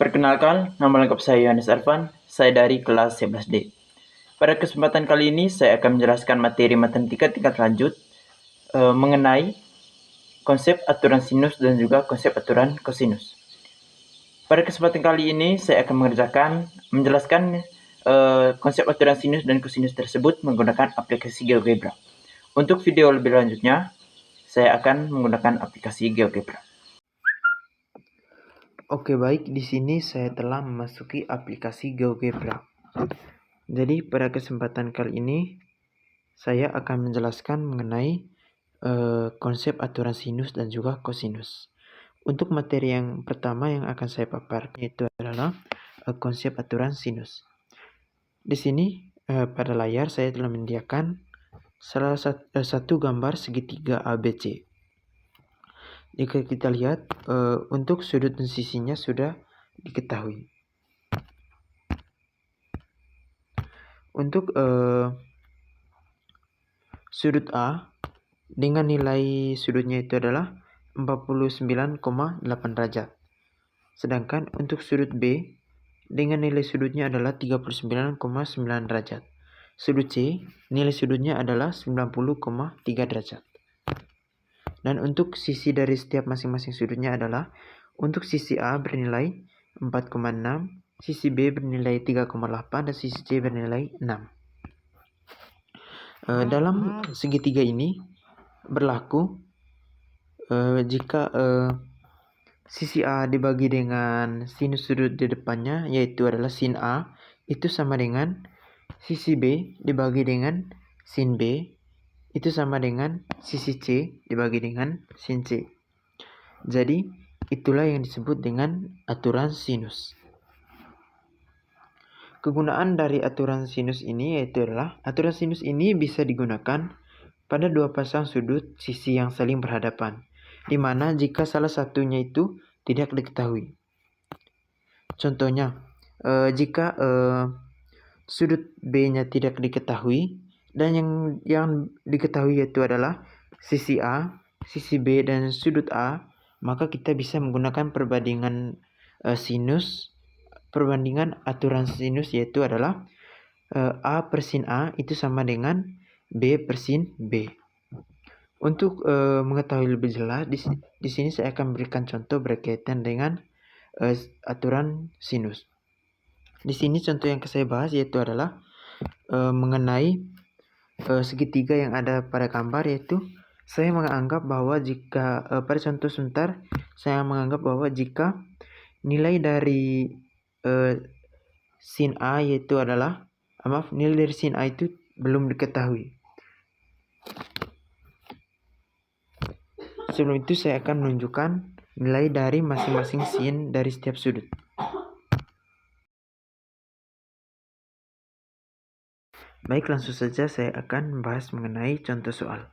Perkenalkan, nama lengkap saya Yohanes Arfan, saya dari kelas 11D. Pada kesempatan kali ini, saya akan menjelaskan materi matematika tingkat lanjut mengenai konsep aturan sinus dan juga konsep aturan kosinus. Pada kesempatan kali ini, saya akan menjelaskan konsep aturan sinus dan kosinus tersebut menggunakan aplikasi GeoGebra. Untuk video lebih lanjutnya, saya akan menggunakan aplikasi GeoGebra. Oke, baik, di sini saya telah memasuki aplikasi GeoGebra. Jadi pada kesempatan kali ini saya akan menjelaskan mengenai konsep aturan sinus dan juga kosinus. Untuk materi yang pertama yang akan saya paparkan itu adalah konsep aturan sinus. Di sini pada layar saya telah menyediakan satu gambar segitiga ABC. Jika kita lihat untuk sudut dan sisinya sudah diketahui. Untuk sudut A dengan nilai sudutnya itu adalah 49,8 derajat. Sedangkan untuk sudut B dengan nilai sudutnya adalah 39,9 derajat. Sudut C nilai sudutnya adalah 90,3 derajat. Dan untuk sisi dari setiap masing-masing sudutnya adalah untuk sisi A bernilai 4,6, sisi B bernilai 3,8 dan sisi C bernilai 6. Dalam segitiga ini berlaku jika sisi A dibagi dengan sinus sudut di depannya, yaitu adalah sin A, itu sama dengan sisi B dibagi dengan sin B, itu sama dengan sisi C dibagi dengan sin C. Jadi, itulah yang disebut dengan aturan sinus. Kegunaan dari aturan sinus ini yaitu adalah aturan sinus ini bisa digunakan pada dua pasang sudut sisi yang saling berhadapan, di mana jika salah satunya itu tidak diketahui. Contohnya, jika sudut B-nya tidak diketahui dan yang diketahui yaitu adalah sisi A, sisi B dan sudut A, maka kita bisa menggunakan perbandingan aturan sinus yaitu adalah A per sin A itu sama dengan B per sin B. Untuk mengetahui lebih jelas, di sini saya akan berikan contoh berkaitan dengan aturan sinus. Di sini contoh yang saya bahas yaitu adalah mengenai segitiga yang ada pada gambar, yaitu saya menganggap bahwa jika pada contoh sebentar saya menganggap bahwa jika nilai dari sin A yaitu adalah nilai dari sin A itu belum diketahui. Sebelum itu saya akan menunjukkan nilai dari masing-masing sin dari setiap sudut. Baik, langsung saja saya akan membahas mengenai contoh soal.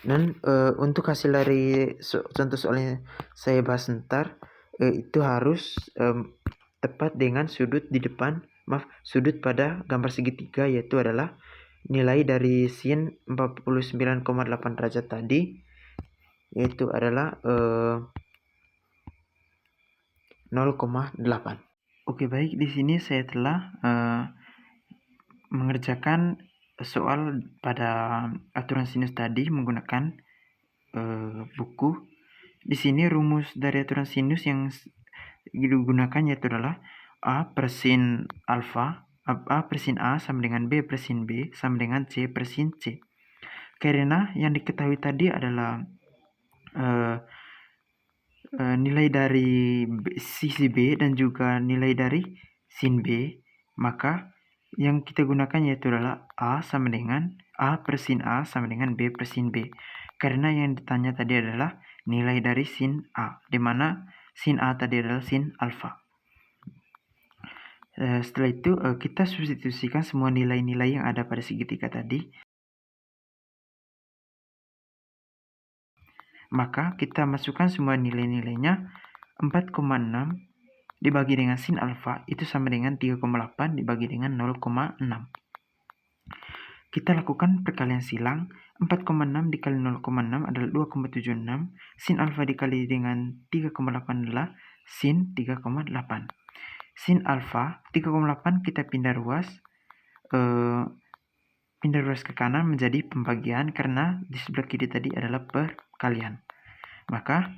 Dan untuk hasil dari contoh soalnya saya bahas sebentar, itu harus tepat dengan sudut sudut pada gambar segitiga, yaitu adalah nilai dari sin 49,8 derajat tadi, yaitu adalah 0,8. Oke, baik, di sini saya telah mengerjakan soal pada aturan sinus tadi menggunakan buku. Di sini rumus dari aturan sinus yang digunakan yaitu adalah A per sin alfa, A per sin A sama dengan B per sin B sama dengan C per sin C. Karena yang diketahui tadi adalah nilai dari sisi B dan juga nilai dari sin B, maka yang kita gunakan yaitu adalah A sama dengan A per sin A sama dengan B per sin B. Karena yang ditanya tadi adalah nilai dari sin A, di mana sin A tadi adalah sin alfa. Setelah itu kita substitusikan semua nilai-nilai yang ada pada segitiga tadi. Maka kita masukkan semua nilai-nilainya. 4,6 dibagi dengan sin alfa itu sama dengan 3,8 dibagi dengan 0,6. Kita lakukan perkalian silang. 4,6 dikali 0,6 adalah 2,76. Sin alfa dikali dengan 3,8 adalah sin 3,8. Sin alfa 3,8 kita pindah ruas ke kanan menjadi pembagian karena di sebelah kiri tadi adalah perkalian. Maka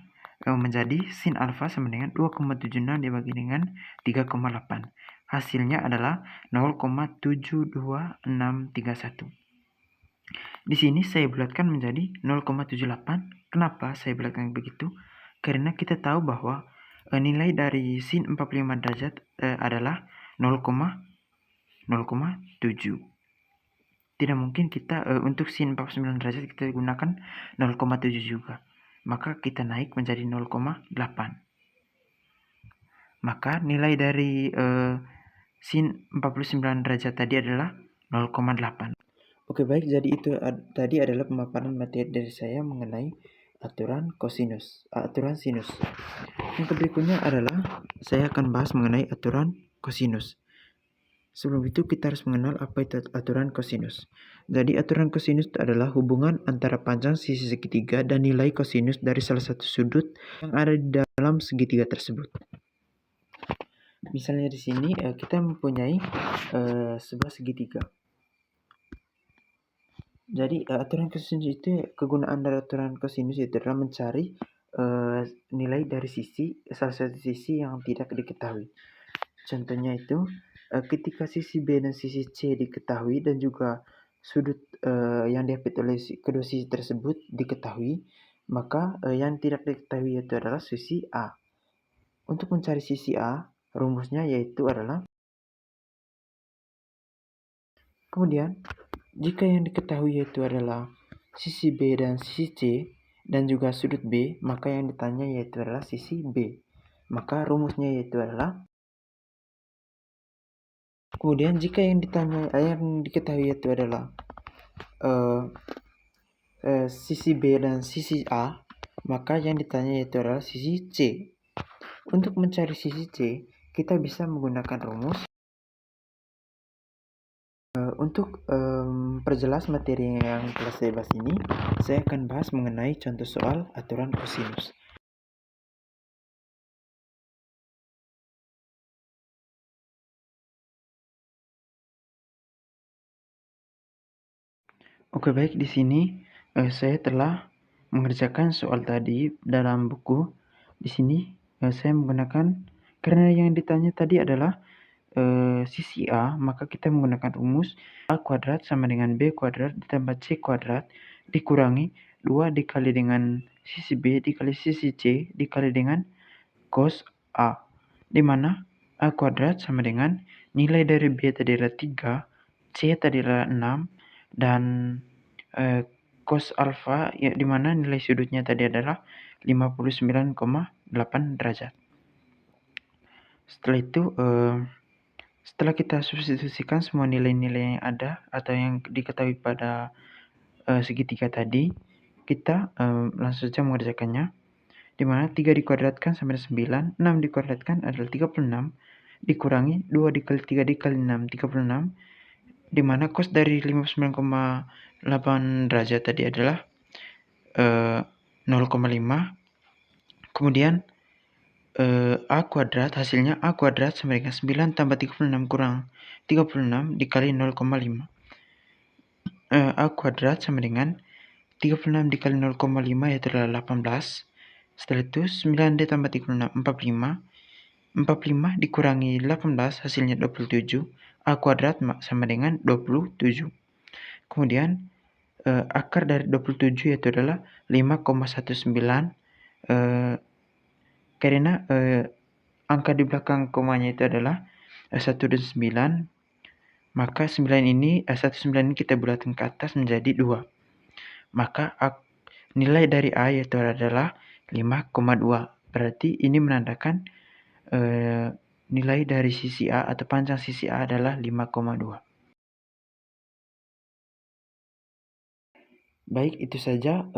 menjadi sin alfa sama dengan 2,76 dibagi dengan 3,8. Hasilnya adalah 0,72631. Di sini saya bulatkan menjadi 0,78. Kenapa saya bulatkan begitu? Karena kita tahu bahwa nilai dari sin 45 derajat adalah 0,7. Tidak mungkin kita untuk sin 49 derajat kita gunakan 0,7 juga. Maka kita naik menjadi 0,8. Maka nilai dari sin 49 derajat tadi adalah 0,8. Oke, baik, jadi itu tadi adalah pemaparan materi dari saya mengenai aturan sinus. Yang berikutnya adalah saya akan bahas mengenai aturan kosinus. Sebelum itu kita harus mengenal apa itu aturan kosinus. Jadi aturan kosinus adalah hubungan antara panjang sisi segitiga dan nilai kosinus dari salah satu sudut yang ada di dalam segitiga tersebut. Misalnya di sini kita mempunyai sebuah segitiga. Jadi aturan kosinus itu, kegunaan dari aturan kosinus itu adalah mencari nilai dari salah satu sisi yang tidak diketahui. Contohnya itu ketika sisi B dan sisi C diketahui dan juga sudut yang diapit oleh kedua sisi tersebut diketahui, maka yang tidak diketahui itu adalah sisi A. Untuk mencari sisi A, rumusnya yaitu adalah, kemudian jika yang diketahui yaitu adalah sisi B dan sisi C dan juga sudut B, maka yang ditanya yaitu adalah sisi B. Maka rumusnya yaitu adalah, kemudian jika yang diketahui yaitu adalah sisi B dan sisi A, maka yang ditanya yaitu adalah sisi C. Untuk mencari sisi C, kita bisa menggunakan rumus. Untuk perjelas materi yang telah saya bahas ini, saya akan bahas mengenai contoh soal aturan kosinus. Oke, baik, di sini saya telah mengerjakan soal tadi dalam buku. Di sini saya menggunakan, karena yang ditanya tadi adalah sisi A, maka kita menggunakan rumus A kuadrat sama dengan B kuadrat ditambah C kuadrat dikurangi 2 dikali dengan sisi B dikali sisi C dikali dengan cos A, di mana A kuadrat sama dengan nilai dari B tadi adalah 3, C tadi adalah 6, dan cos alfa ya, di mana nilai sudutnya tadi adalah 59,8 derajat. Setelah itu setelah kita substitusikan semua nilai-nilai yang ada atau yang diketahui pada segitiga tadi, kita langsung saja mengerjakannya. Di mana 3 dikuadratkan sama dengan 9, 6 dikuadratkan adalah 36, dikurangi 2 dikali 3 dikali 6, 36, di mana cos dari 59,8 derajat tadi adalah 0,5. Kemudian A kuadrat, hasilnya A kuadrat sama dengan 9 tambah 36 kurang 36 dikali 0,5. A kuadrat sama dengan 36 dikali 0,5 yaitu adalah 18. Setelah itu 9 ditambah 36, 45. 45 dikurangi 18 hasilnya 27. A kuadrat sama dengan 27. Kemudian akar dari 27 yaitu adalah 5,19. Karena angka di belakang komanya itu adalah 1 dan 9, maka 9 ini kita bulatkan ke atas menjadi 2. Maka nilai dari A yaitu adalah 5,2. Berarti ini menandakan nilai dari sisi A atau panjang sisi A adalah 5,2. Baik, itu saja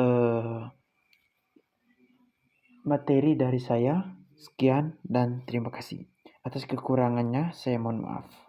materi dari saya. Sekian dan terima kasih. Atas kekurangannya saya mohon maaf.